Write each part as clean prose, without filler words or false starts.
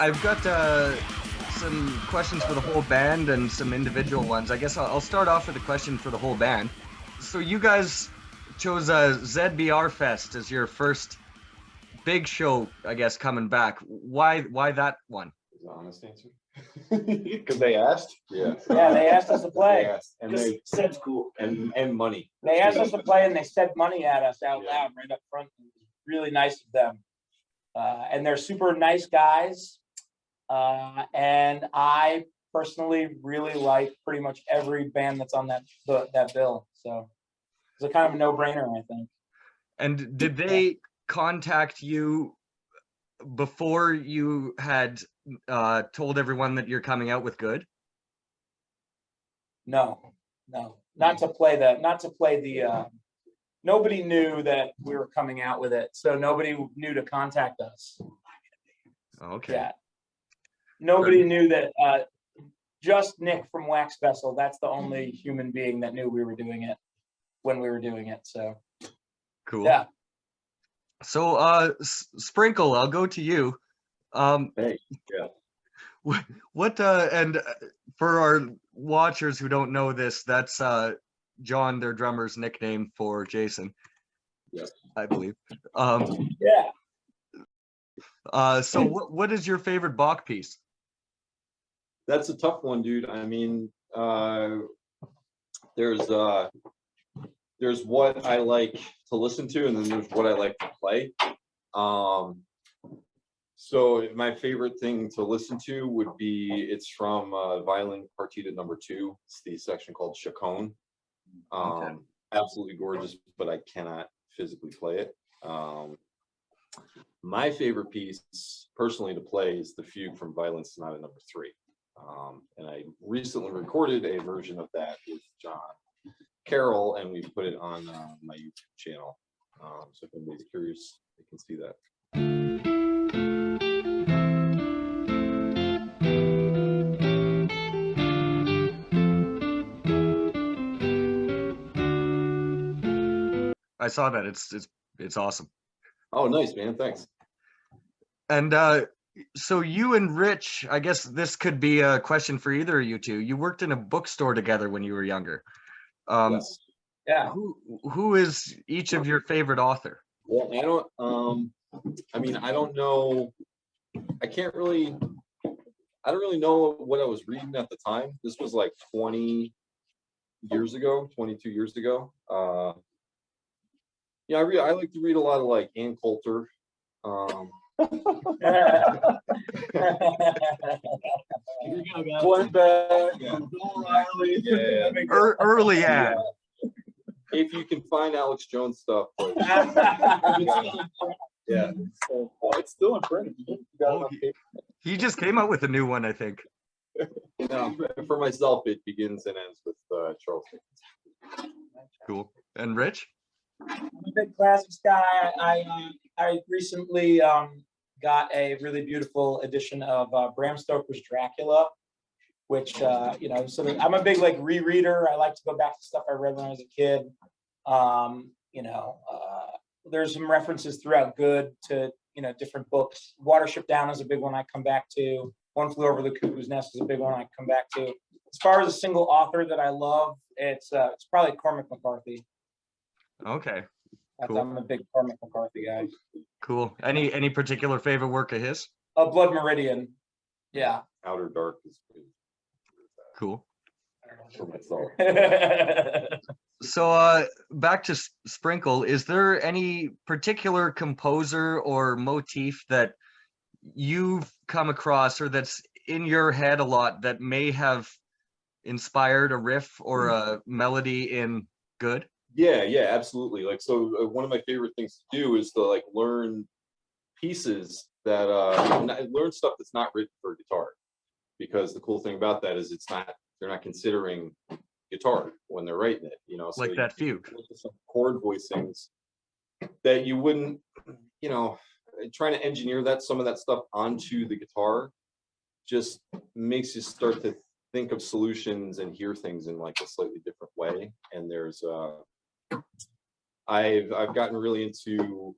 I've got some questions for the whole band and some individual ones. I guess I'll start off with a question for the whole band. So you guys chose ZBR Fest as your first big show, I guess, coming back. Why that one? Is the honest answer? Because they asked. Yeah, they asked us to play. And they said cool. And money. They asked us to play, and they said money at us out loud right up front. It was really nice of them. And they're super nice guys. And I personally really like pretty much every band that's on that bill. So it's a kind of a no-brainer, I think. And did they contact you before you had told everyone that you're coming out with Good? No, not to play the nobody knew that we were coming out with it, so nobody knew to contact us. Okay. Yeah. Nobody knew that. Just Nick from Wax Vessel. That's the only human being that knew we were doing it when we were doing it. So cool. Yeah. So Sprinkle, I'll go to you. Hey, yeah. What and for our watchers who don't know this, that's John, their drummer's nickname for Jason. Yes. I believe. Yeah. So what is your favorite Bach piece? That's a tough one, dude. I mean, there's what I like to listen to, and then there's what I like to play. So my favorite thing to listen to would be, it's from Violin Partita number 2. It's the section called Chaconne. Okay. Absolutely gorgeous, but I cannot physically play it. My favorite piece personally to play is the fugue from Violin Sonata number 3. And I recently recorded a version of that with Jon Karel, and we put it on my YouTube channel. So if anybody's curious, they can see that. I saw that. It's awesome. Oh, nice, man. Thanks. And so you and Rich, I guess this could be a question for either of you two. You worked in a bookstore together when you were younger. Yes. Yeah. Who is each of your favorite author? Well, I mean, I don't know. I don't really know what I was reading at the time. This was like 20 years ago, 22 years ago. Yeah, I like to read a lot of like Ann Coulter. Clint, O'Reilly. Yeah. Early ad. If you can find Alex Jones stuff. But, yeah. So, it's still in print. He just came out with a new one, I think. No, for myself, it begins and ends with Charles Dickens. Cool. And Rich? I'm a big classics guy. I recently got a really beautiful edition of Bram Stoker's Dracula, which sort of, I'm a big like rereader. I like to go back to stuff I read when I was a kid. There's some references throughout Good to different books. Watership Down is a big one I come back to. One Flew Over the Cuckoo's Nest is a big one I come back to. As far as a single author that I love, it's probably Cormac McCarthy. Okay. Cool. I'm a big Cormac McCarthy guy. Cool. Any particular favorite work of his? Blood Meridian. Yeah. Outer Dark is Cool. for myself. So back to Sprinkle, is there any particular composer or motif that you've come across or that's in your head a lot that may have inspired a riff or a melody in Good? Yeah, absolutely. Like, so one of my favorite things to do is to like learn pieces that learn stuff that's not written for guitar, because the cool thing about that is they're not considering guitar when they're writing it, so Like that fugue. Some chord voicings that you wouldn't, trying to engineer some of that stuff onto the guitar just makes you start to think of solutions and hear things in like a slightly different way. And there's I've gotten really into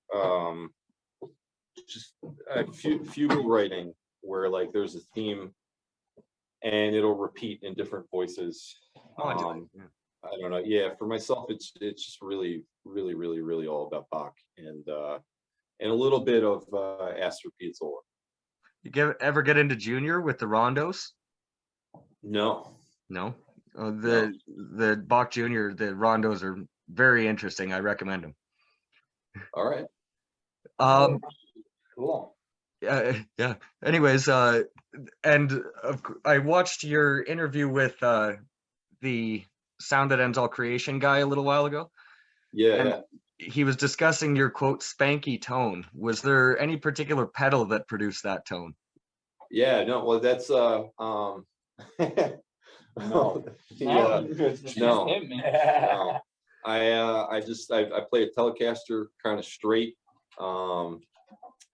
just fugal writing where like there's a theme and it'll repeat in different voices. Oh, I do. Yeah. I don't know. Yeah, for myself, it's just really, really, really, really all about Bach and a little bit of Astor Piazzolla. You ever get into Junior with the rondos? No. No. The Bach Junior, the rondos are very interesting. I recommend them. All right. Cool. Yeah. Anyways, and I watched your interview with the Sound That Ends All Creation guy a little while ago. Yeah. And he was discussing your quote spanky tone. Was there any particular pedal that produced that tone? Yeah. No. Well, that's No. no. It's just No. him, man. No. I play a Telecaster kind of straight, and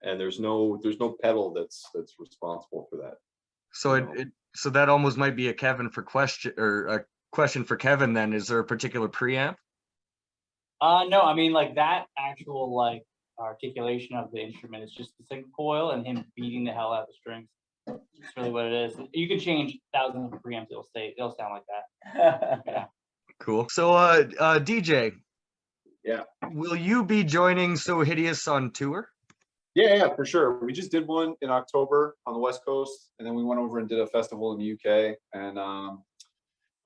there's no pedal that's responsible for that. So so that almost might be a Kevin for question, or a question for Kevin then. Is there a particular preamp? No, I mean like that actual like articulation of the instrument is just the single coil and him beating the hell out of the strings. That's really what it is. You can change thousands of preamps, it'll sound like that. Yeah. Cool. So DJ. Yeah. Will you be joining So Hideous on tour? Yeah, for sure. We just did one in October on the West Coast, and then we went over and did a festival in the UK. And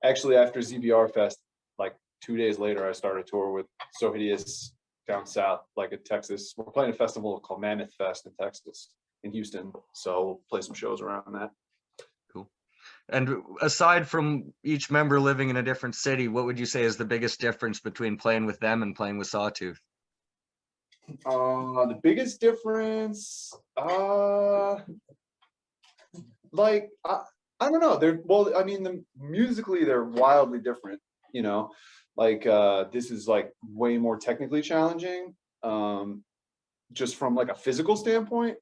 actually, after ZBR Fest, like 2 days later, I started a tour with So Hideous down south, like in Texas. We're playing a festival called Mammoth Fest in Texas, in Houston. So we'll play some shows around that. Cool. And aside from each member living in a different city, what would you say is the biggest difference between playing with them and playing with Sawtooth? The biggest difference, like I don't know. I mean, musically they're wildly different. You know, like this is like way more technically challenging, just from like a physical standpoint.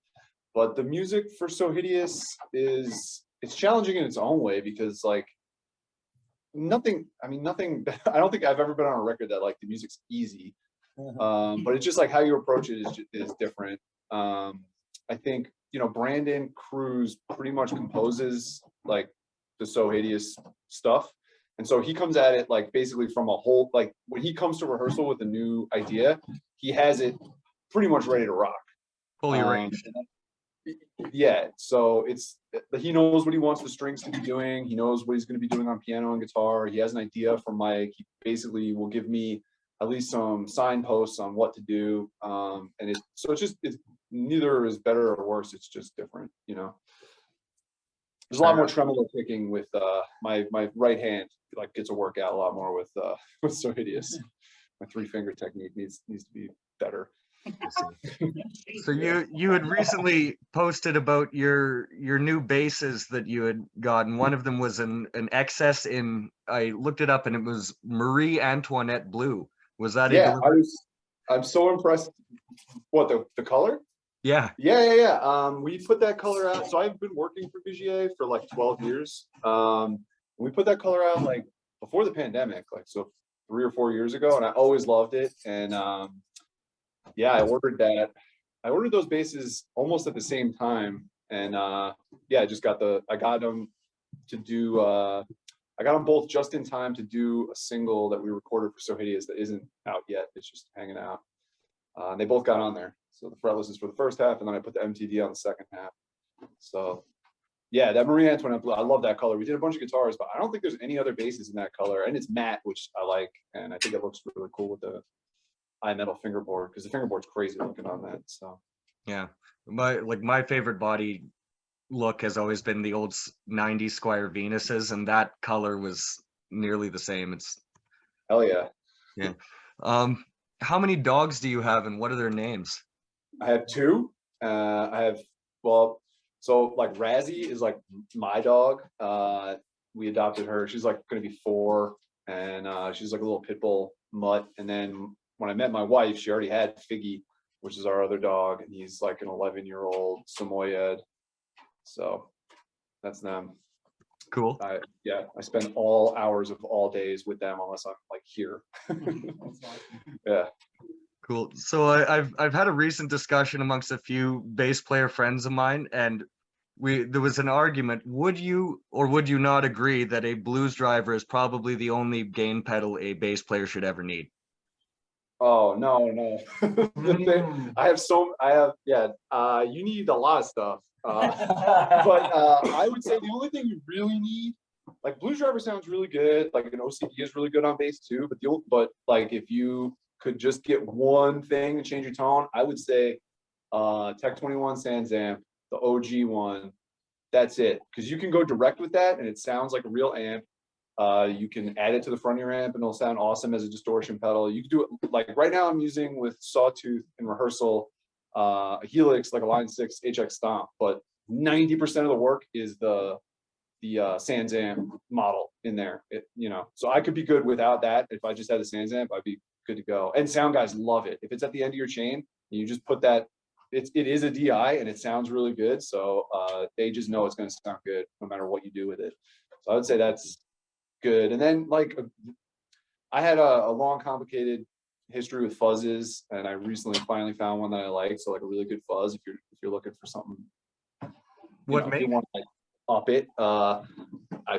But the music for So Hideous it's challenging in its own way because like nothing. I I don't think I've ever been on a record that like the music's easy. But it's just like how you approach it is different. I think, you know, Brandon Cruz pretty much composes like the So Hideous stuff. And so he comes at it like basically from a whole, like when he comes to rehearsal with a new idea, he has it pretty much ready to rock. Fully arranged. Yeah, so he knows what he wants the strings to be doing. He knows what he's going to be doing on piano and guitar. He has an idea for Mike. He basically will give me at least some signposts on what to do. And it's neither is better or worse. It's just different, you know. There's a lot more tremolo picking with my right hand, like gets a workout a lot more with So Hideous. My 3-finger technique needs to be better. So you had recently posted about your new basses that you had gotten. One of them was an XS in, I looked it up and it was Marie Antoinette blue. Was that I'm so impressed. What, the color? Yeah. Yeah. We put that color out. So I've been working for Vigier for like 12 years. We put that color out like before the pandemic, like so 3 or 4 years ago, and I always loved it. And yeah, I ordered those basses almost at the same time. And yeah, I got them to do I got them both just in time to do a single that we recorded for So Hideous that isn't out yet. It's just hanging out. And they both got on there. So the fretless is for the first half, and then I put the MTD on the second half. So yeah, that Marie Antoinette blue, I love that color. We did a bunch of guitars, but I don't think there's any other basses in that color. And it's matte, which I like. And I think it looks really cool with the iMetal fingerboard, because the fingerboard's crazy looking on that. So yeah, my favorite body look has always been the old 90s Squire Venuses, and that color was nearly the same. It's hell yeah. Yeah. How many dogs do you have, and what are their names? I have 2. So like Razzie is like my dog. We adopted her. She's like going to be 4, and she's like a little pit bull mutt. And then when I met my wife, she already had Figgy, which is our other dog, and he's like an 11-year-old Samoyed. So that's them. Cool. I spend all hours of all days with them unless I'm like here. Yeah. Cool. So I've had a recent discussion amongst a few bass player friends of mine, and there was an argument. Would you or would you not agree that a blues driver is probably the only gain pedal a bass player should ever need? Oh, no. You need a lot of stuff. But I would say the only thing you really need, like blues driver sounds really good, like an OCD is really good on bass too, but like if you could just get one thing to change your tone, I would say Tech 21 Sans Amp, the OG one. That's it, because you can go direct with that and it sounds like a real amp. You can add it to the front of your amp and it'll sound awesome as a distortion pedal. You can do it like right now I'm using with Sawtooth in rehearsal a Helix, like a Line 6 HX Stomp, but 90% of the work is the Sans Amp model in there. So I could be good without that. If I just had a Sans Amp, I'd be good to go. And sound guys love it. If it's at the end of your chain, you just put that. It is a DI and it sounds really good. So they just know it's going to sound good no matter what you do with it. So I would say that's good. And then like I had a long complicated history with fuzzes, and I recently finally found one that I like. So like a really good fuzz if you're looking for something. If you want to like up it. I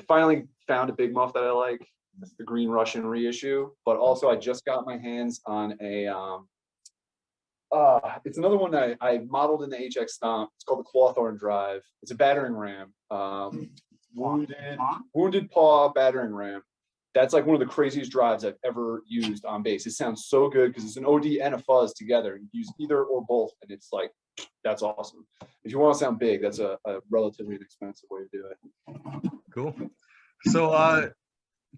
finally found a big muff that I like. It's the Green Russian reissue, but also I just got my hands on a it's another one that I modeled in the HX Stomp. It's called the Clawthorn Drive. It's a battering ram. Wounded Paw battering ram. That's like one of the craziest drives I've ever used on bass. It sounds so good because it's an OD and a fuzz together. You use either or both, and it's like, that's awesome. If you want to sound big, that's a relatively inexpensive way to do it. Cool. So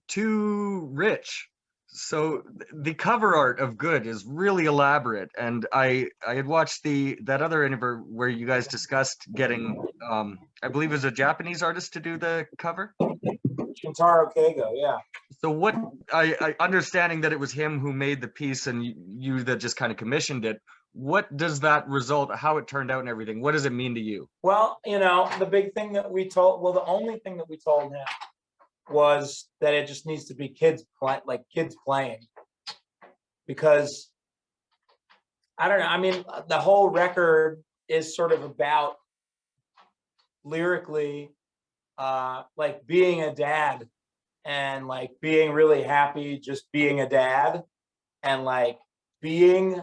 to Rich, so the cover art of Good is really elaborate, and I had watched that other interview where you guys discussed getting I believe it was a Japanese artist to do the cover. Shintaro Keigo, yeah. So what I understanding that it was him who made the piece and you that just kind of commissioned it. What does that result, how it turned out and everything, what does it mean to you? Well, the big thing that we told, the only thing that we told him was that it just needs to be kids playing. Because, I don't know, I mean, the whole record is sort of about lyrically, like being a dad and like being really happy just being a dad and like being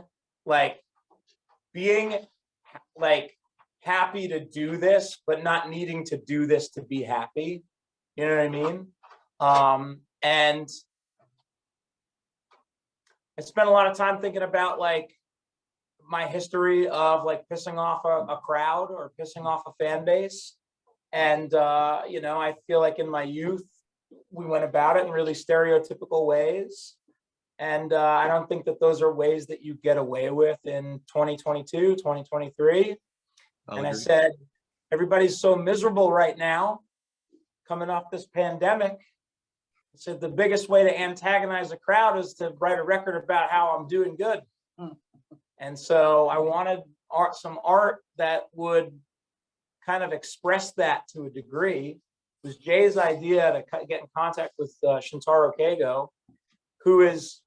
happy to do this but not needing to do this to be happy, you know what I mean? And I spent a lot of time thinking about like my history of like pissing off a crowd or pissing off a fan base. And, I feel like in my youth, we went about it in really stereotypical ways. And I don't think that those are ways that you get away with in 2022, 2023. And I said, everybody's so miserable right now, coming off this pandemic. I said, the biggest way to antagonize a crowd is to write a record about how I'm doing good. And so I wanted some art that would kind of express that to a degree. It was Jay's idea to get in contact with Shintaro Keigo, who is,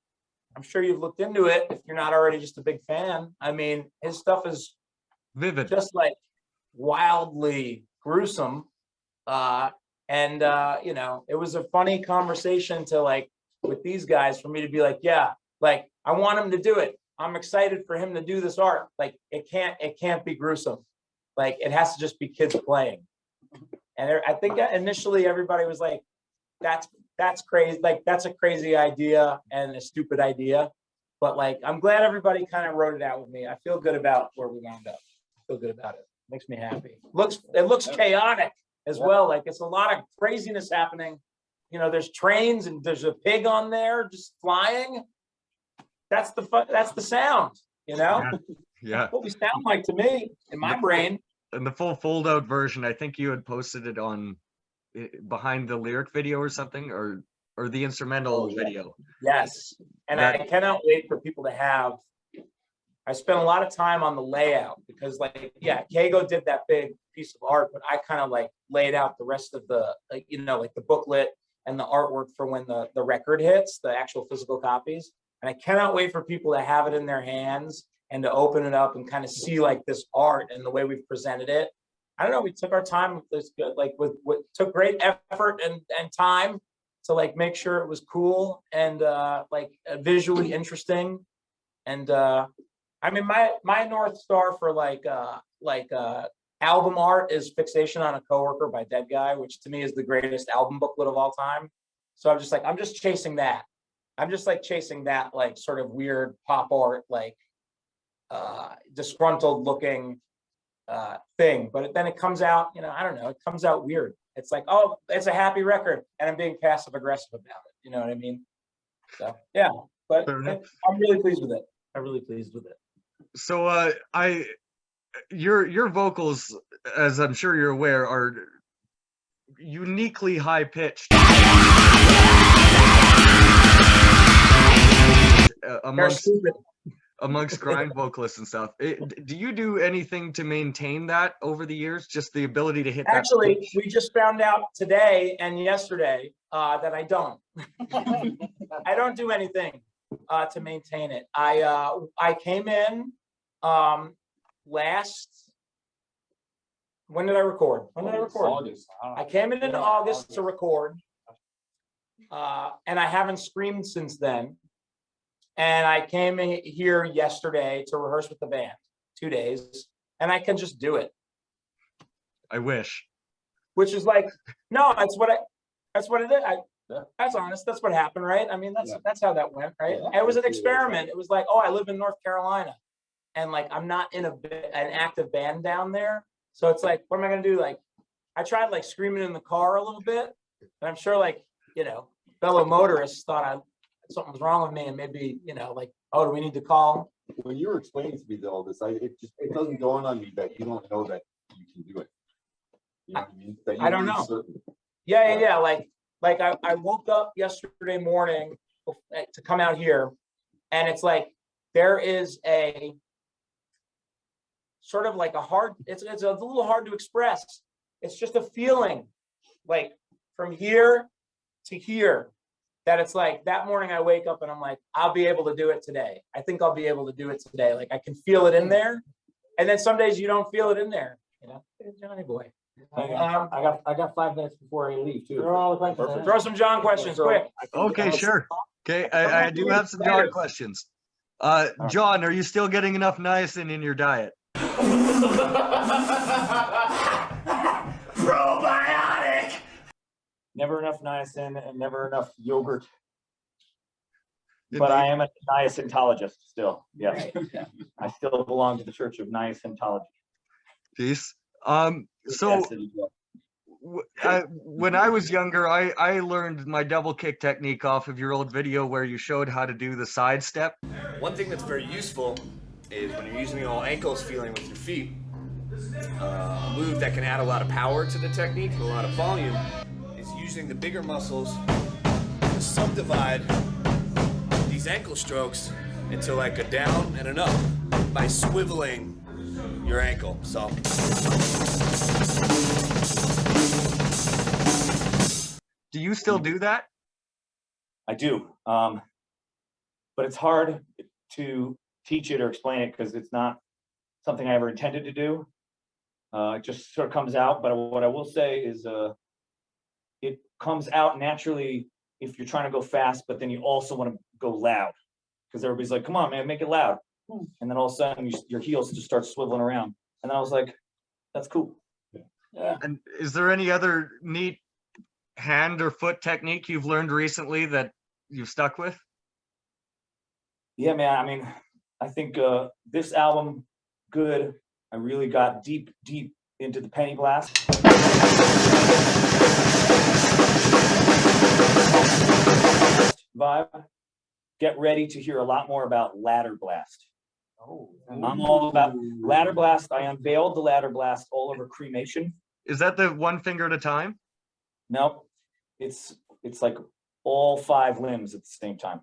I'm sure you've looked into it if you're not already just a big fan. I mean, his stuff is Vivid, just like wildly gruesome. And it was a funny conversation to like with these guys for me to be like, yeah, like I want him to do it. I'm excited for him to do this art. Like it can't be gruesome. Like it has to just be kids playing. And I think initially everybody was like, that's crazy. Like that's a crazy idea and a stupid idea. But like, I'm glad everybody kind of wrote it out with me. I feel good about where we wound up. I feel good about it. Makes me happy. It looks chaotic as well. Like it's a lot of craziness happening. There's trains and there's a pig on there just flying. That's the sound, Yeah. What we sound like to me in my brain. And the full fold out version, I think you had posted it on behind the lyric video or something, or the instrumental video. Yes. And I cannot wait for people to have. I spent a lot of time on the layout because Keigo did that big piece of art, but I kind of like laid out the rest of the, like the booklet and the artwork for when the record hits, the actual physical copies. And I cannot wait for people to have it in their hands and to open it up and kind of see like this art and the way we've presented it. I don't know, we took our time with this, like took great effort and time to like make sure it was cool and like visually interesting. And I mean, my North Star for like album art is Fixation on a Coworker by Dead Guy, which to me is the greatest album booklet of all time. So I'm just chasing that. I'm just like chasing that like sort of weird pop art, like disgruntled looking thing. But then it comes out, you know, I don't know, it comes out weird. It's like, oh, it's a happy record and I'm being passive aggressive about it. You know what I mean? So yeah, but I'm really pleased with it. I'm really pleased with it. So your vocals, as I'm sure you're aware, are uniquely high pitched amongst grind vocalists and stuff. Do you do anything to maintain that over the years? Just the ability to hit that? Actually, we just found out today and yesterday that I don't. I don't do anything to maintain it. I came in when did I record? August. I came in August to record, and I haven't screamed since then. And I came in here yesterday to rehearse with the band, 2 days, and I can just do it. I wish. Which is like, no, that's what it is. That's honest. That's what happened, right? I mean, that's how that went, right? Yeah, it was an experiment. It was like, oh, I live in North Carolina, and like I'm not in an active band down there, so it's like, what am I gonna do? Like, I tried like screaming in the car a little bit, and I'm sure like, you know, fellow motorists thought something was wrong with me, and maybe, you know, like, oh, do we need to call? When you were explaining to me all this, it doesn't dawn on me that you don't know that you can do it. You know what I mean? I don't know. Yeah. Like I woke up yesterday morning to come out here, and it's like there is a sort of like it's a little hard to express. It's just a feeling like from here to here, that it's like that morning I wake up and I'm like, I'll be able to do it today. I think I'll be able to do it today. Like I can feel it in there. And then some days you don't feel it in there, you know. Johnny boy. I got 5 minutes before I leave too. Throw some John questions quick. Okay, sure. Okay, I do have some John questions. John, are you still getting enough niacin in your diet? Probiotic. Never enough niacin and never enough yogurt. But I am a niacintologist still. Yes. I still belong to the Church of Niacintology. Peace. So when I was younger, I learned my double kick technique off of your old video where you showed how to do the side step. One thing that's very useful is when you're using all ankles feeling with your feet, a move that can add a lot of power to the technique, a lot of volume, is using the bigger muscles to subdivide these ankle strokes into like a down and an up by swiveling your ankle. So do you still do that? I do, but it's hard to teach it or explain it because it's not something I ever intended to do. It just sort of comes out. But what I will say is it comes out naturally if you're trying to go fast, but then you also want to go loud because everybody's like, come on, man, make it loud. And then all of a sudden your heels just start swiveling around. And then I was like, that's cool. Yeah. And is there any other neat hand or foot technique you've learned recently that you've stuck with? Yeah, man. I mean, I think this album, Good, I really got deep into the penny blast. Vibe. Get ready to hear a lot more about ladder blast. I'm all about ladder blast. I unveiled the ladder blast all over Cremation. Is that the one finger at a time? Nope. It's like all 5 limbs at the same time.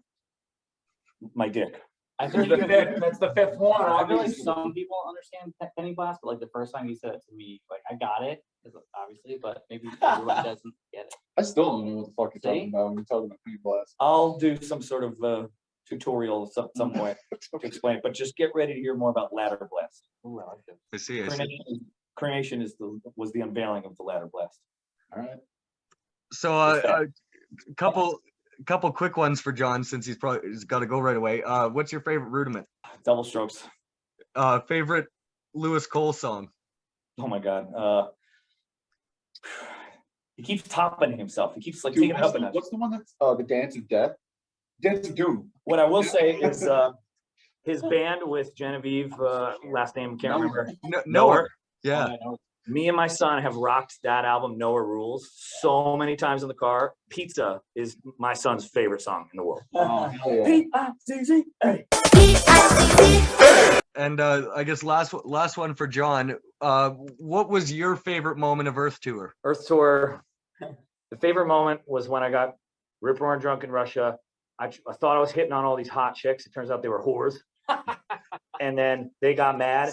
My dick. I think that's the 5th one. I feel like some people understand penny blast, but like the first time you said it to me, like I got it, obviously, but maybe everyone doesn't get it. I still don't know what the fuck you're talking about when you're talking about penny blast. I'll do some sort of tutorial at some point to explain it, but just get ready to hear more about ladder blast. I see. cremation was the unveiling of the ladder blast. All right. So a couple quick ones for John, since he's got to go right away. What's your favorite rudiment? Double strokes. Favorite Lewis Cole song? Oh my God. He keeps topping himself. He keeps like Dude, taking it up a notch. what's the one that's the Dance of Death? Dance of Doom. What I will say is his band with Genevieve, last name can't remember. Noah. Yeah. Me and my son have rocked that album, Noah Rules, so many times in the car. Pizza is my son's favorite song in the world. Oh, hell yeah. P-I-Z-Z. Hey. And I guess last one for John. What was your favorite moment of Earth Tour? Earth Tour. The favorite moment was when I got rip roaring drunk in Russia. I thought I was hitting on all these hot chicks. It turns out they were whores. And then they got mad.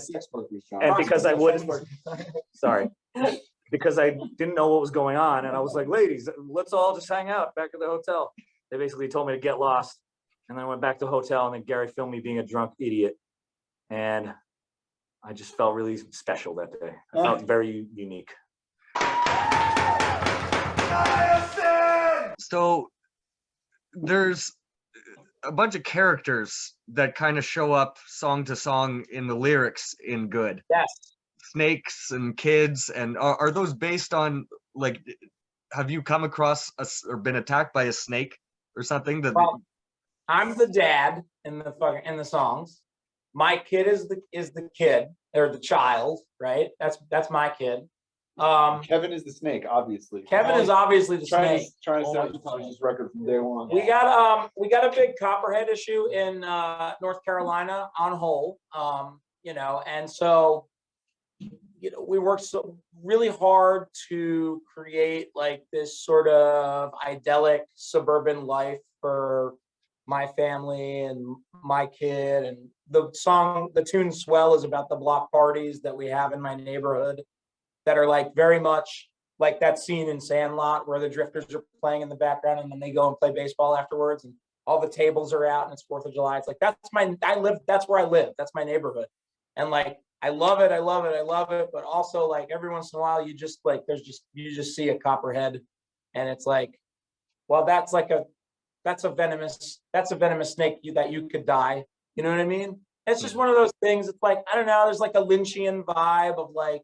And because I wouldn't, sorry, because I didn't know what was going on. And I was like, ladies, let's all just hang out back at the hotel. They basically told me to get lost. And then I went back to the hotel, and then Gary filmed me being a drunk idiot. And I just felt really special that day. I felt very unique. So there's a bunch of characters that kind of show up song to song in the lyrics in Good. Yes. Snakes and kids, and are those based on, like, have you come across or been attacked by a snake or something? Well, I'm the dad in the songs. My kid is the kid or the child, right? That's my kid. Kevin is the snake, obviously. Kevin is obviously the snake. Trying to sabotage this record from day one. We got a big copperhead issue in North Carolina on hold, and so we worked so really hard to create like this sort of idyllic suburban life for my family and my kid. And the tune Swell is about the block parties that we have in my neighborhood that are like very much like that scene in Sandlot where the Drifters are playing in the background and then they go and play baseball afterwards and all the tables are out and it's 4th of July. It's like, that's where I live. That's my neighborhood. And like, I love it. But also like every once in a while, you just like, you just see a copperhead and it's like, well, that's a venomous snake that you could die. You know what I mean? It's just one of those things. It's like, I don't know, there's like a Lynchian vibe of like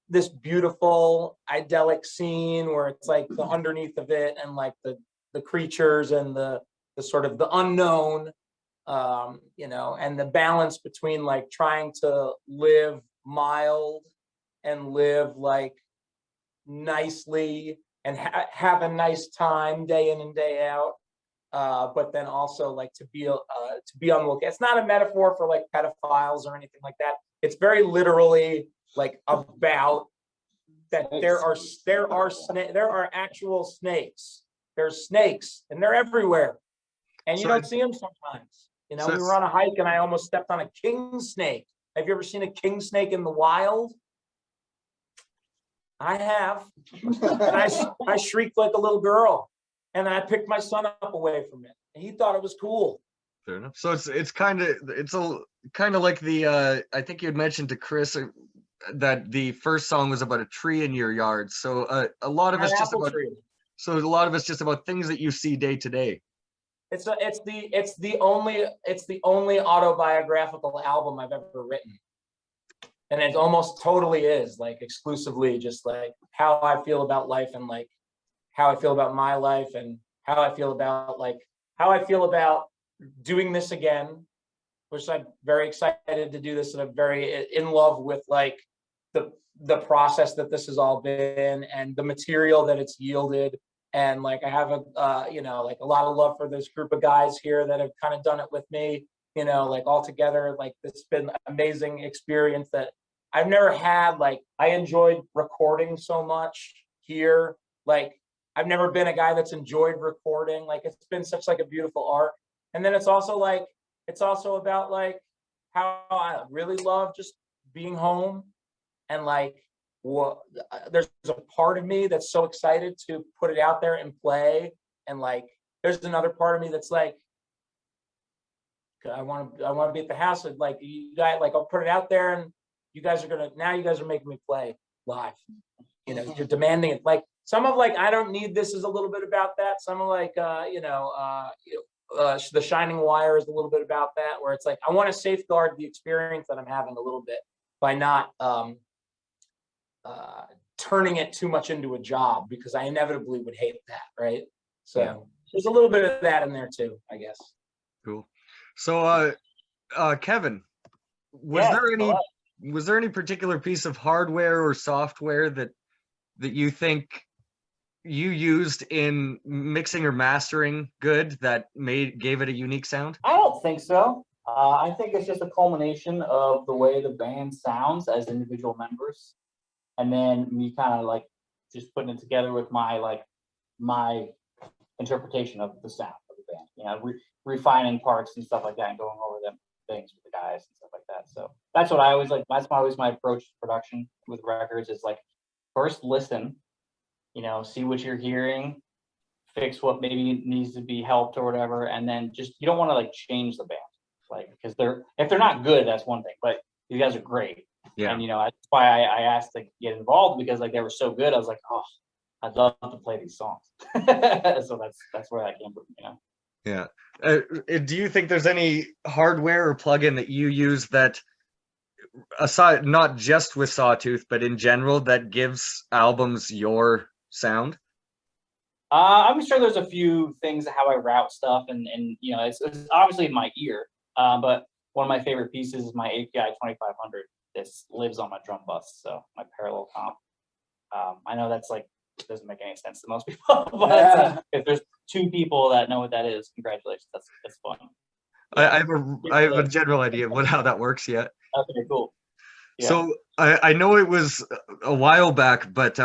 this beautiful idyllic scene where it's like the underneath of it and like the creatures and the sort of the unknown, and the balance between like trying to live mild and live like nicely and have a nice time day in and day out, but then also like to be on the lookout. It's not a metaphor for like pedophiles or anything like that. It's very literally like about that there are actual snakes. There's snakes and they're everywhere, and you don't see them sometimes. We were on a hike and I almost stepped on a king snake. Have you ever seen a king snake in the wild? I have. And I shrieked like a little girl, and I picked my son up away from it, and he thought it was cool. Fair enough. So it's kind of like the I think you had mentioned to Chris that the first song was about a tree in your yard. So a lot of it's just about tree. So a lot of it's just about things that you see day to day. It's the only autobiographical album I've ever written. And it almost totally is like exclusively just like how I feel about life and like how I feel about my life and how I feel about doing this again, which I'm very excited to do this, and I'm very in love with like the process that this has all been and the material that it's yielded. And like I have like a lot of love for this group of guys here that have kind of done it with me, like all together. Like it's been an amazing experience that I've never had. Like I enjoyed recording so much here. Like I've never been a guy that's enjoyed recording. Like it's been such like a beautiful art. And then it's also about like how I really love just being home and like there's a part of me that's so excited to put it out there and play, and like there's another part of me that's like I want to be at the house and like you guys, like I'll put it out there and you guys are making me play live. You know, you're demanding it. Like some of like, I don't need this is a little bit about that. Some of like, The Shining Wire is a little bit about that, where it's like, I want to safeguard the experience that I'm having a little bit by not turning it too much into a job, because I inevitably would hate that, right? So there's a little bit of that in there too, I guess. Cool. So, Kevin, was there any particular piece of hardware or software that you think you used in mixing or mastering good that gave it a unique sound? I don't think so. I think it's just a culmination of the way the band sounds as individual members, and then me kind of like just putting it together with my interpretation of the sound of the band. You know, refining parts and stuff like that, and going over them things with the guys and stuff like that. So that's what I always like. That's always my approach to production with records. Is like, first listen, you know, see what you're hearing, fix what maybe needs to be helped or whatever, and then just, you don't want to like change the band, like, because if they're not good, that's one thing, but these guys are great. Yeah. And you know, that's why I asked to get involved, because like they were so good. I was like, oh, I'd love to play these songs. So that's where that came from, you know. Yeah. Do you think there's any hardware or plugin that you use that, aside, not just with Sawtooth, but in general, that gives albums your sound? I'm sure there's a few things how I route stuff, and you know, it's obviously in my ear. But one of my favorite pieces is my API 2500. This lives on my drum bus, so my parallel comp. I know that's like, doesn't make any sense to most people, but if there's two people that know what that is, congratulations. That's fun. I have a general idea of how that works yet. Okay, cool. Yeah. So I know it was a while back, but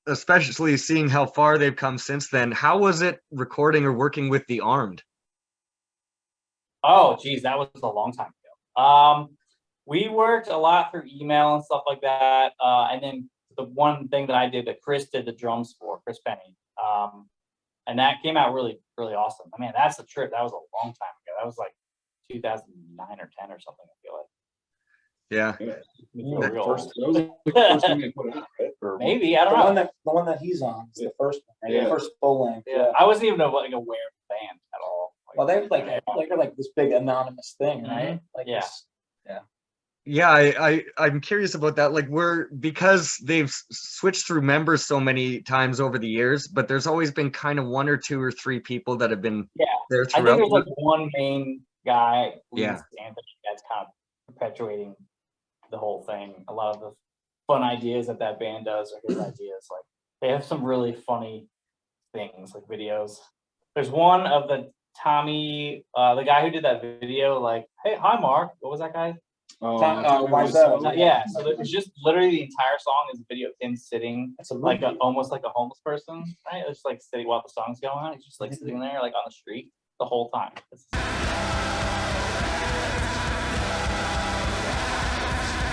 especially seeing how far they've come since then, how was it recording or working with The Armed? Oh, geez, that was a long time ago. We worked a lot through email and stuff like that. And then the one thing that I did that Chris did the drums for, Chris Penny. And that came out really, really awesome. I mean, that's the trip. That was a long time ago. That was like 2009 or 10 or something, I feel like. Yeah. That was the first thing they put out, right? Maybe, I don't know. The one that he's on is the first one, right? Yeah. The first full length. Yeah. I wasn't even like aware of the band at all. Well, they're like this big anonymous thing, right? Like Yeah. this, Yeah, I'm curious about that. Like, because they've switched through members so many times over the years, but there's always been kind of one or two or three people that have been there I throughout. think there's like one main guy, Yeah. Anthony, that's kind of perpetuating the whole thing. A lot of the fun ideas that band does are his ideas. Like, they have some really funny things, like videos. There's one of the Tommy, the guy who did that video, like, hey, hi Mark, what was that guy? Yeah, so it's just literally the entire song is a video of him sitting like almost like a homeless person, right? It's like sitting while the song's going on. He's just like sitting there like on the street the whole time. It's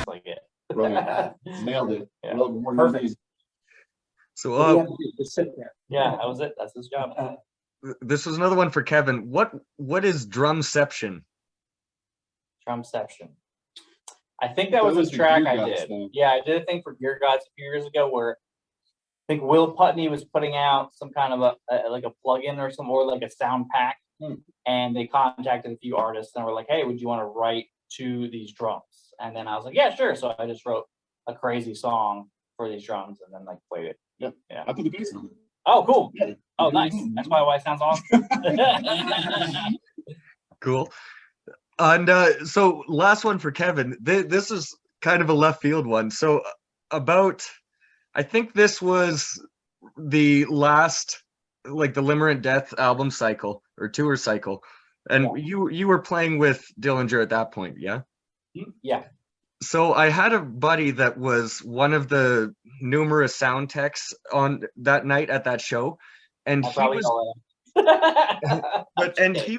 like it. Right. Nailed it. Yeah. Perfect. So just sit there. Yeah, that was it. That's his job. this was another one for Kevin. What is drumception? Drumception. I think that was was a the track Gear I Gods did. thing. Yeah, I did a thing for Gear Gods a few years ago where I think Will Putney was putting out some kind of like a plugin or some, or like a sound pack, and they contacted a few artists and were like, "Hey, would you want to write to these drums?" And then I was like, "Yeah, sure." So I just wrote a crazy song for these drums and then like played it. Yeah. I put the bass on it. Oh, cool. Oh, nice. That's why it sounds awesome. Cool. And so last one for Kevin. This is kind of a left field one. So I think this was the last, like the Limerent Death album cycle or tour cycle. And you were playing with Dillinger at that point, yeah? Yeah. So I had a buddy that was one of the numerous sound techs on that night at that show. And he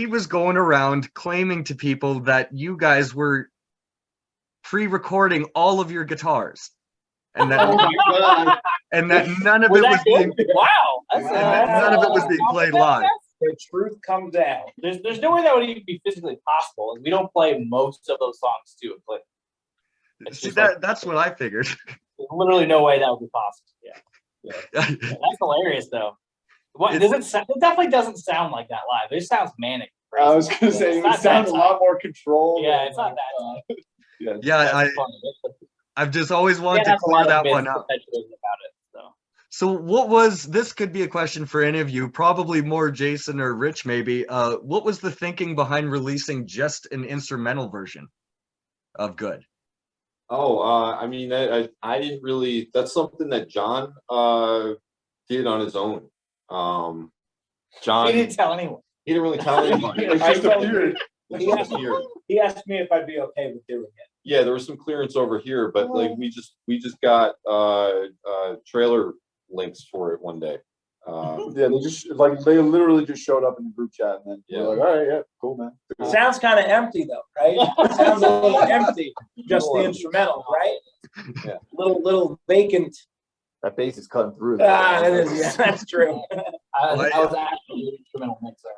was going around claiming to people that you guys were pre-recording all of your guitars, and that and that none of it was being none of it was being played live. The truth comes out. There's no way that would even be physically possible. We don't play most of those songs too. But It's See, just like, that's what I figured. there's literally no way that would be possible. Yeah. That's hilarious though. What does it sound? It definitely doesn't sound like that live. It sounds manic. Crazy. I was gonna say it sounds a lot more controlled. Yeah, it's not that. Yeah, I've just always wanted to clear that one up. About it, So what was, this could be a question for any of you, probably more Jason or Rich maybe. What was the thinking behind releasing just an instrumental version of Good? Oh, I mean, I didn't really, that's something that Jon did on his own. Jon, he didn't tell anyone. He didn't really tell anybody. He asked me if I'd be okay with doing it. Yeah, there was some clearance over here, but like we just got trailer links for it one day. Yeah, they literally just showed up in the group chat, and then we're like, all right, yeah, cool, man. It sounds kind of empty though, right? It sounds a little empty, just the instrumental, right? Yeah, little vacant. That bass is cutting through. It is. Yeah, that's true. I was actually an instrumental mixer.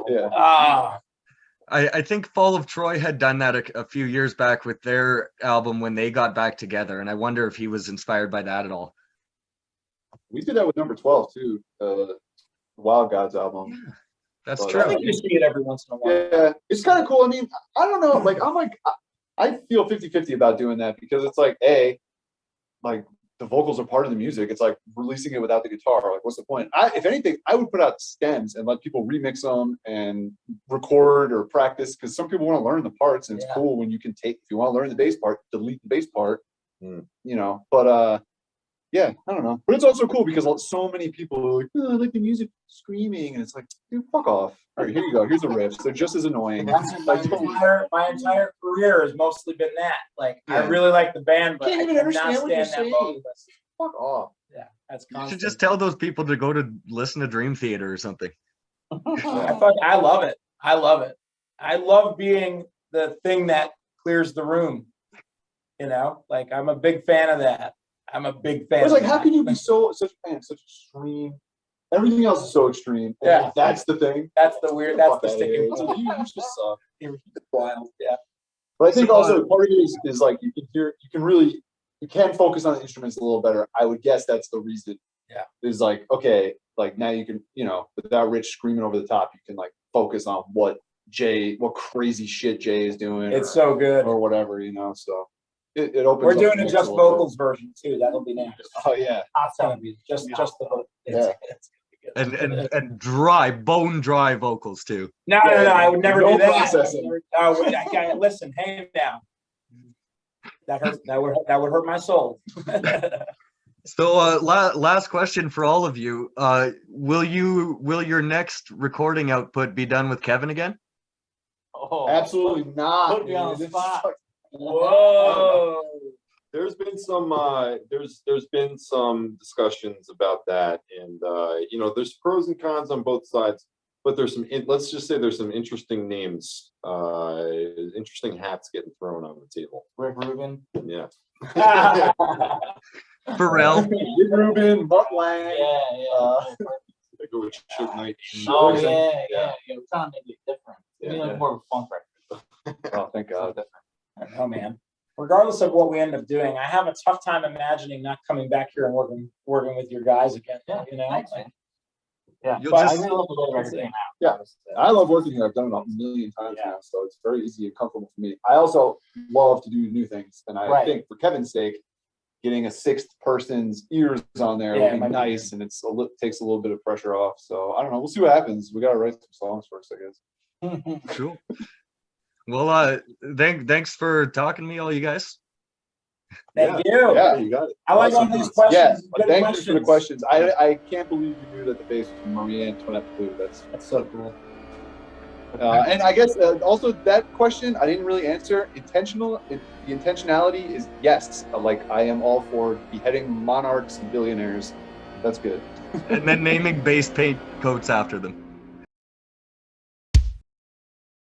Yeah. I think Fall of Troy had done that a few years back with their album when they got back together, and I wonder if he was inspired by that at all. We did that with number 12 too, the Wild Gods album. Yeah, that's But, true. I think you see it every once in a while. Yeah, it's kind of cool. I mean, I don't know. I feel 50-50 about doing that because it's like, the vocals are part of the music. It's like releasing it without the guitar. Like, what's the point? If anything, I would put out stems and let people remix them and record or practice, because some people want to learn the parts, and it's cool when you can if you want to learn the bass part, delete the bass part, But yeah, I don't know. But it's also cool because so many people are like, oh, I like the music screaming, and it's like, dude, fuck off. All right, here you go. Here's the riffs. They're just as annoying. My entire career has mostly been that. Like, I really like the band, but Can't even understand what you're saying. vocalist. Fuck off. Yeah, that's You constant. should just tell those people to go to listen to Dream Theater or something. I love it. I love it. I love being the thing that clears the room. Like, I'm a big fan of that. I'm a big fan. It's like, how can you be such a fan, such extreme? Everything else is so extreme. And that's the thing. That's the weird. That's the sticking point. You just suck. It's wild. Yeah. But I think also part of it is like you can focus on the instruments a little better. I would guess that's the reason. Yeah. Is like, okay, like now you can, without Rich screaming over the top, you can like focus on what crazy shit Jay is doing. It's so good. Or whatever, so. It opens. We're doing a just vocals version too. That'll be nice. Oh yeah, just the hook. Yeah. And bone dry vocals too. No, I would never do that. Processing. Listen, hey now. That would hurt my soul. So last question for all of you. Will your next recording output be done with Kevin again? Oh, absolutely not. Put me on the spot. Whoa. There's been some discussions about that, and there's pros and cons on both sides, but there's let's just say there's some interesting names, interesting hats getting thrown on the table. Rick Rubin. Yeah. Pharrell. Rick Rubin, Mutt Lang. Go with Suge Knight. Oh yeah. We're trying to make it different. Maybe like more of a funk record. Oh, thank God. Oh man. Regardless of what we end up doing, I have a tough time imagining not coming back here and working with your guys again. Thanks, man. Yeah, You'll but just- I really love the way the record came out. Yeah, I love working here. I've done it a million times now, so it's very easy and comfortable for me. I also love to do new things, and I think for Kevin's sake, getting a sixth person's ears on there would be nice, and takes a little bit of pressure off. So I don't know. We'll see what happens. We got to write some songs first, I guess. Cool. Well, thanks for talking to me, all you guys. Thank you. Yeah, you got it. I like all these questions. Yeah, thank you for the questions. I can't believe you knew that the bass was Marie Antoinette Blue. That's so cool. And I guess also that question I didn't really answer. The intentionality is yes. Like I am all for beheading monarchs and billionaires. That's good. And then naming base paint coats after them.